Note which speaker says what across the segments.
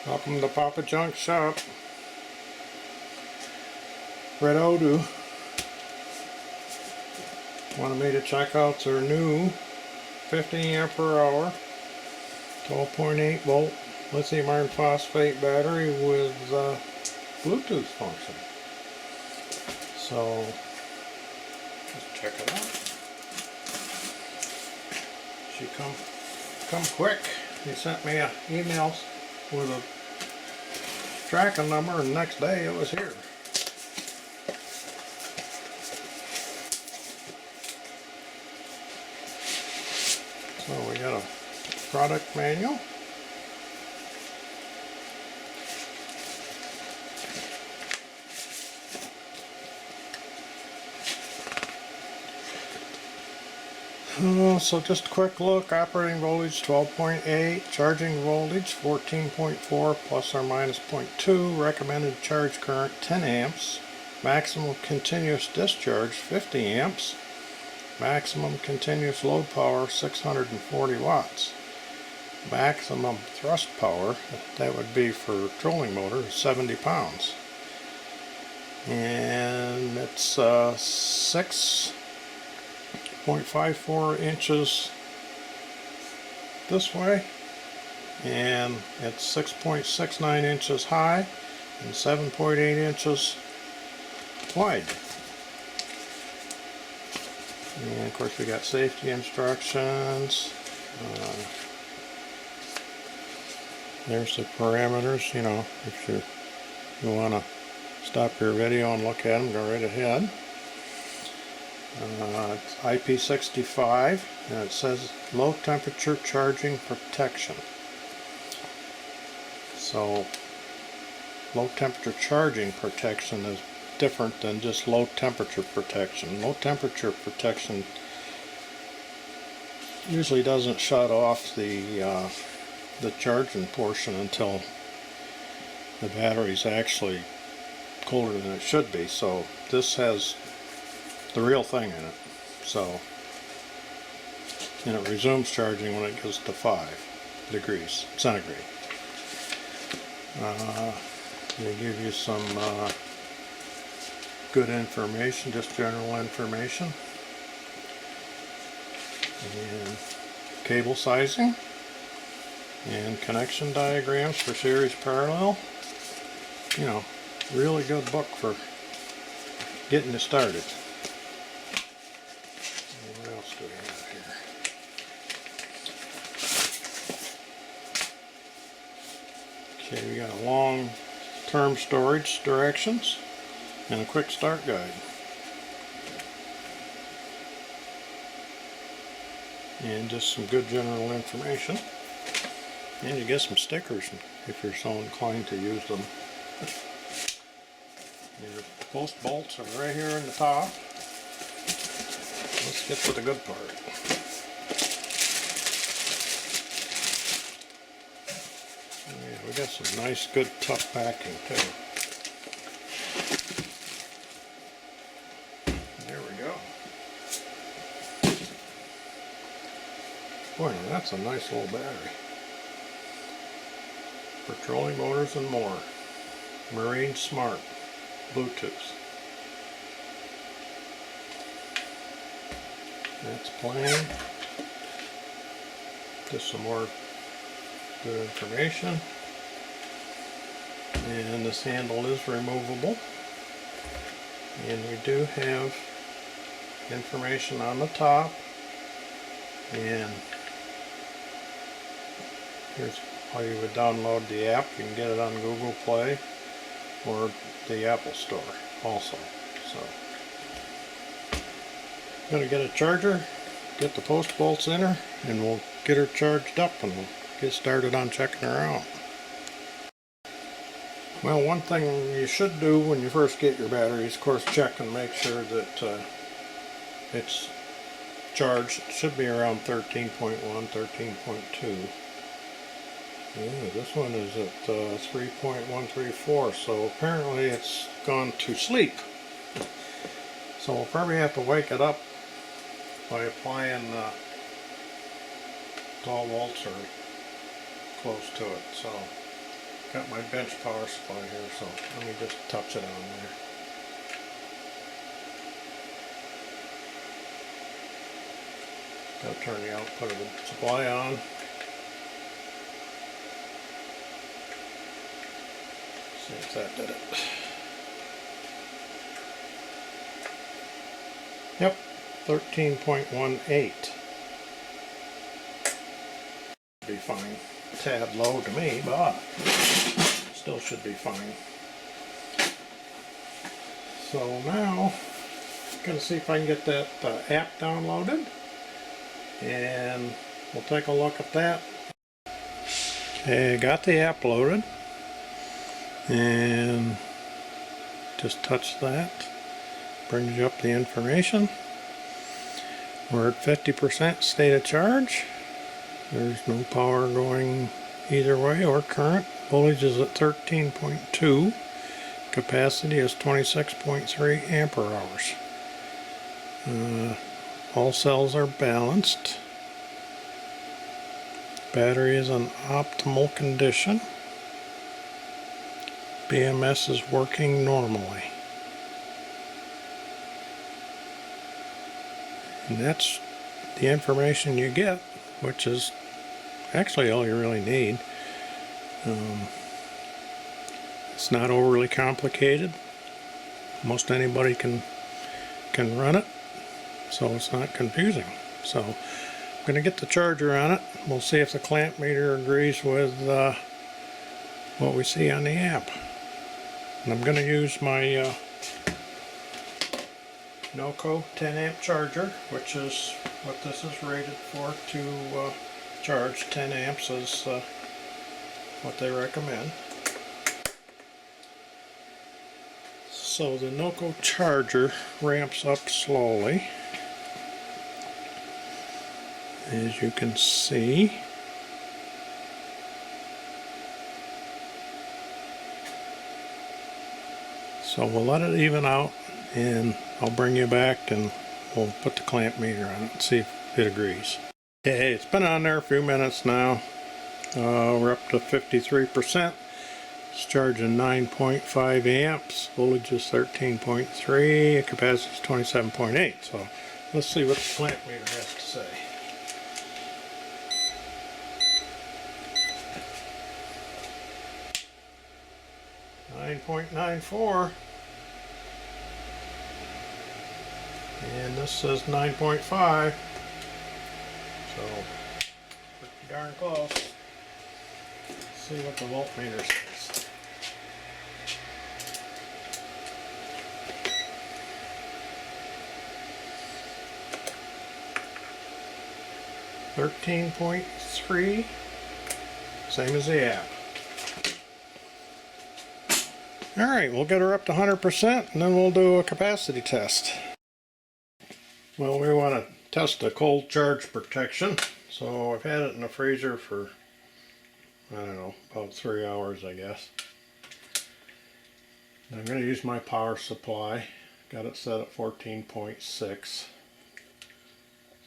Speaker 1: Welcome to Papa Junk Shop. Redodo wanted me to check out their new 50 amp per hour 12.8 volt lithium iron phosphate battery with Bluetooth function. So let's check it out. She come quick. He sent me emails with a tracking number, and the next day it was here. So we got a product manual. So just a quick look. Operating voltage 12.8, charging voltage 14.4 plus or minus 0.2, recommended charge current 10 amps, maximum continuous discharge 50 amps, maximum continuous load power 640 watts, maximum thrust power, that would be for trolling motor, 70 pounds, and it's 6.54 inches this way, and it's 6.69 inches high and 7.8 inches wide. And of course we got safety instructions. There's the parameters. You know, if you want to stop your video and look at them, go right ahead. It's IP65, and it says low temperature charging protection. So low temperature charging protection is different than just low temperature protection. Low temperature protection usually doesn't shut off the charging portion until the battery's actually colder than it should be. So this has the real thing in it. So, and it resumes charging when it goes to 5 degrees centigrade. They give you some good information, just general information, and cable sizing, and connection diagrams for series parallel. You know, really good book for getting you started. What else do we have here? Okay, we got a long-term storage directions and a quick start guide. And just some good general information. And you get some stickers if you're so inclined to use them. Your post bolts are right here in the top. Let's get to the good part. Yeah, we got some nice, good, tough backing too. There we go. Boy, now that's a nice little battery. For trolling motors and more. Marine Smart Bluetooth. That's plain. Just some more good information. And this handle is removable. And we do have information on the top. And here's how you would download the app. You can get it on Google Play or the Apple Store also. So, gonna get a charger, get the post bolts in her, and we'll get her charged up and we'll get started on checking her out. Well, one thing you should do when you first get your batteries, of course, check and make sure that it's charged. It should be around 13.1, 13.2. Yeah, this one is at 3.134, so apparently it's gone to sleep. So we'll probably have to wake it up by applying 12 volts or close to it. So got my bench power supply here, so let me just touch it on there. Gotta turn the output of the supply on. See if that did it. Yep, 13.18. Be fine. A tad low to me, but still should be fine. So now, I'm gonna see if I can get that app downloaded, and we'll take a look at that. Okay, got the app loaded, and just touch that. Brings you up the information. We're at 50% state of charge. There's no power going either way or current. Voltage is at 13.2. Capacity is 26.3 ampere hours. All cells are balanced. Battery is in optimal condition. BMS is working normally. And that's the information you get, which is actually all you really need. It's not overly complicated. Most anybody can run it, so it's not confusing. So I'm going to get the charger on it. We'll see if the clamp meter agrees with what we see on the app. And I'm going to use my Noco 10 amp charger, which is what this is rated for, to charge 10 amps is what they recommend. So the Noco charger ramps up slowly, as you can see. So we'll let it even out, and I'll bring you back and we'll put the clamp meter on it and see if it agrees. Okay, it's been on there a few minutes now. We're up to 53%. It's charging 9.5 amps. Voltage is 13.3. Capacity is 27.8. So let's see what the clamp meter has to say. .94, and this says 9.5, so pretty darn close. Let's see what the voltmeter says. .3, same as the app. Alright, we'll get her up to 100% and then we'll do a capacity test. Well, we want to test the cold charge protection. So I've had it in the freezer for, I don't know, about 3 hours, I guess. And I'm going to use my power supply. Got it set at 14.6.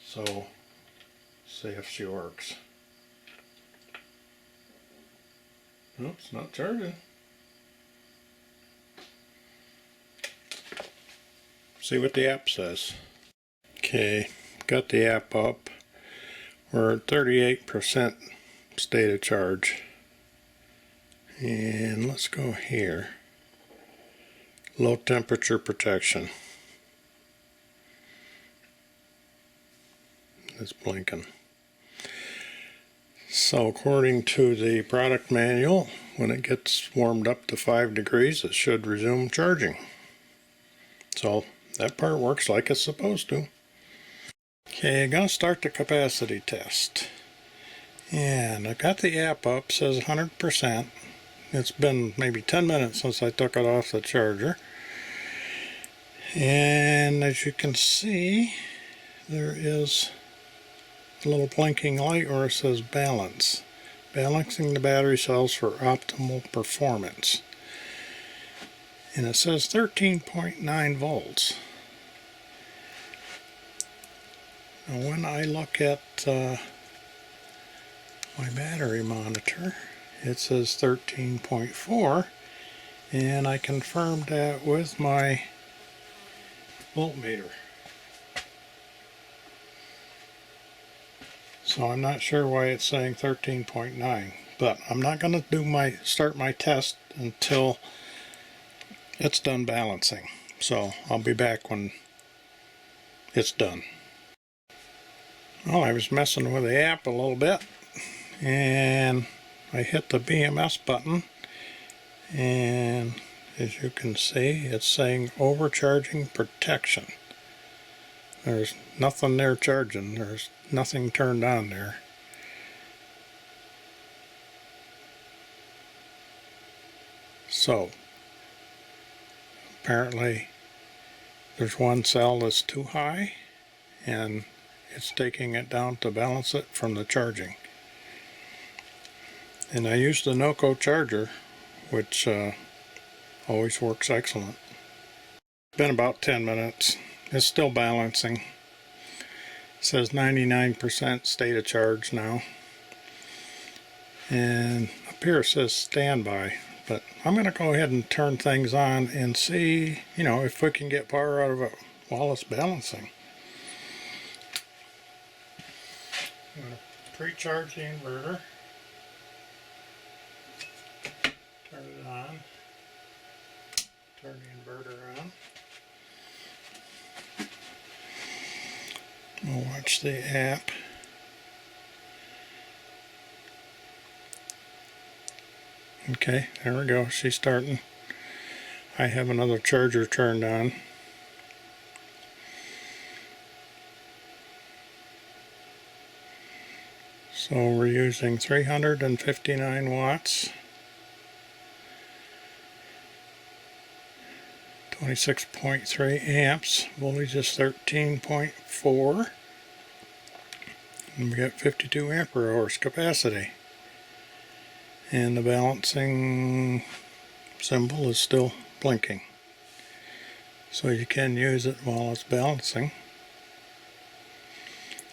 Speaker 1: So, see if she works. Nope, it's not charging. See what the app says. Okay, got the app up. We're at 38% state of charge. And let's go here. Low temperature protection. It's blinking. So according to the product manual, when it gets warmed up to 5 degrees, it should resume charging. So that part works like it's supposed to. Okay, I'm going to start the capacity test. And I got the app up, says 100%. It's been maybe 10 minutes since I took it off the charger. And as you can see, there is a little blinking light where it says balance. Balancing the battery cells for optimal performance. And it says 13.9 volts. Now when I look at my battery monitor, it says 13.4, and I confirmed that with my voltmeter. So I'm not sure why it's saying 13.9, but I'm not going to start my test until it's done balancing. So I'll be back when it's done. Well, I was messing with the app a little bit, and I hit the BMS button, and as you can see, it's saying overcharging protection. There's nothing there charging. There's nothing turned on there. So apparently there's one cell that's too high, and it's taking it down to balance it from the charging. And I used the NOCO charger, which always works excellent. It's been about 10 minutes. It's still balancing. It says 99% state of charge now. And up here it says standby. But I'm going to go ahead and turn things on and see, if we can get power out of it while it's balancing. I'm going to pre-charge the inverter. Turn it on. Turn the inverter on. We'll watch the app. Okay, there we go. She's starting. I have another charger turned on. So we're using 359 watts. 26.3 amps, voltage is 13.4, and we got 52 ampere hours capacity. And the balancing symbol is still blinking. So you can use it while it's balancing.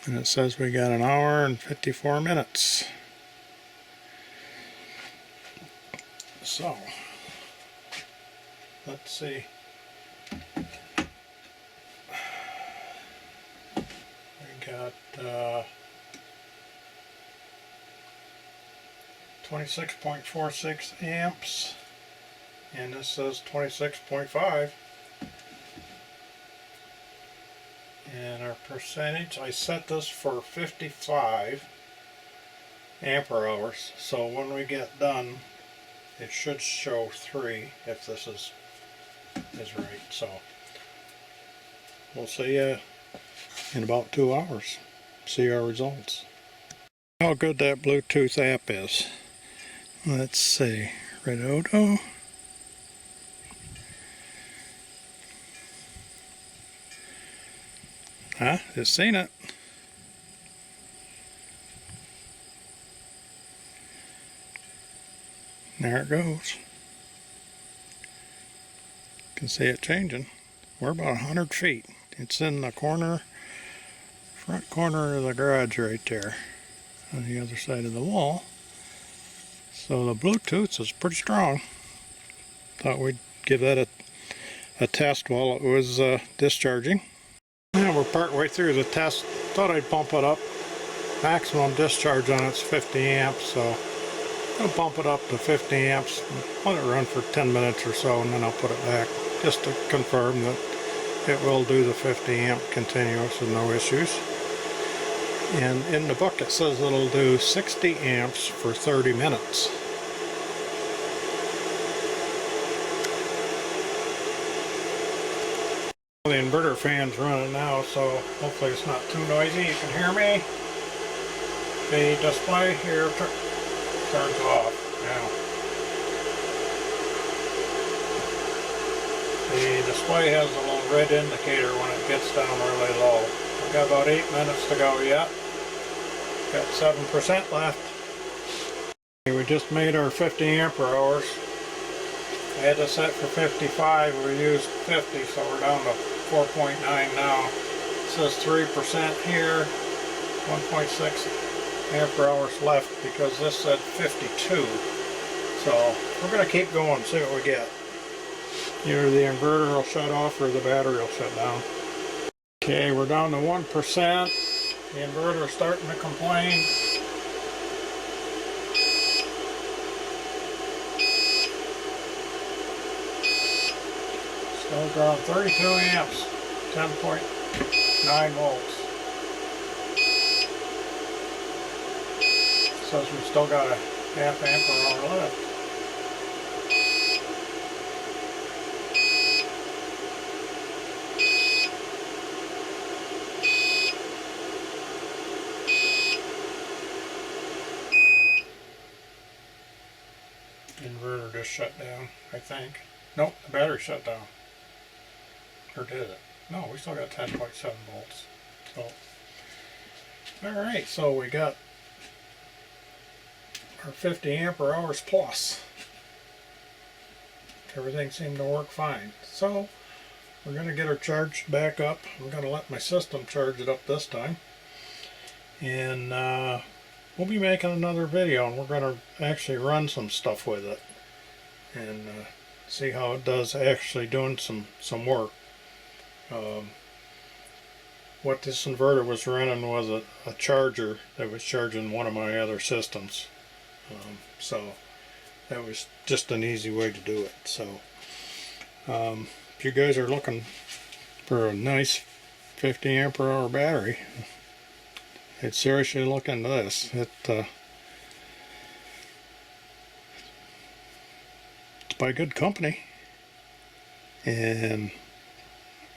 Speaker 1: And it says we got an hour and 54 minutes. So, let's see. We got 26.46 amps, and this says 26.5. And our percentage, I set this for 55 ampere hours, so when we get done it should show 3 if this is right. So we'll see you in about 2 hours, see our results. How good that Bluetooth app is. Let's see, Redodo. Just seen it. There it goes. You can see it changing. We're about 100 feet. It's in the corner, front corner of the garage right there, on the other side of the wall. So the Bluetooth is pretty strong. Thought we'd give that a test while it was discharging. Now we're partway through the test. Thought I'd bump it up. Maximum discharge on it's 50 amps, so I'll bump it up to 50 amps, let it run for 10 minutes or so, and then I'll put it back just to confirm that it will do the 50 amp continuous with no issues. And in the book it says it'll do 60 amps for 30 minutes. The inverter fan's running now, so hopefully it's not too noisy. You can hear me. The display here turns off now. The display has a little red indicator when it gets down really low. We've got about 8 minutes to go yet. Got 7% left. We just made our 50 ampere hours. I had this set for 55, we used 50, so we're down to 4.9 now. It says 3% here, 1.6 ampere hours left because this said 52. So we're going to keep going and see what we get. Either the inverter will shut off or the battery will shut down. Okay, we're down to 1%. The inverter's starting to complain. Still drawing 32 amps, 10.9 volts. Says we still got a half ampere hour left. Inverter just shut down, I think. Nope, the battery shut down. Or did it? No, we still got 10.7 volts. So, alright, so we got our 50 ampere hours plus. Everything seemed to work fine. So, we're going to get her charged back up. I'm going to let my system charge it up this time. And we'll be making another video, and we're going to actually run some stuff with it. And see how it does actually doing some work. What this inverter was running was a charger that was charging one of my other systems. So that was just an easy way to do it. So if you guys are looking for a nice 50 ampere hour battery, I'd seriously look into this. It's by good company, and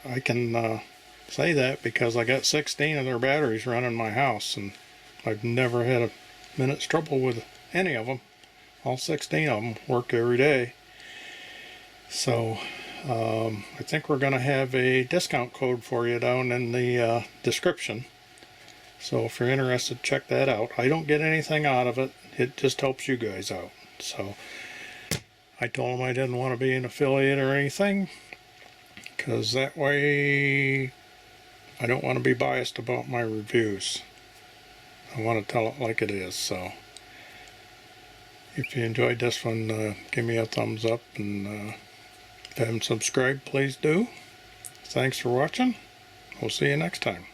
Speaker 1: I can say that because I got 16 of their batteries running my house, and I've never had a minute's trouble with any of them. All 16 of them work every day. So I think we're going to have a discount code for you down in the description. So if you're interested, check that out. I don't get anything out of it. It just helps you guys out. So I told them I didn't want to be an affiliate or anything, because that way I don't want to be biased about my reviews. I want to tell it like it is. So if you enjoyed this one, give me a thumbs up, and if you haven't subscribed, please do. Thanks for watching. We'll see you next time.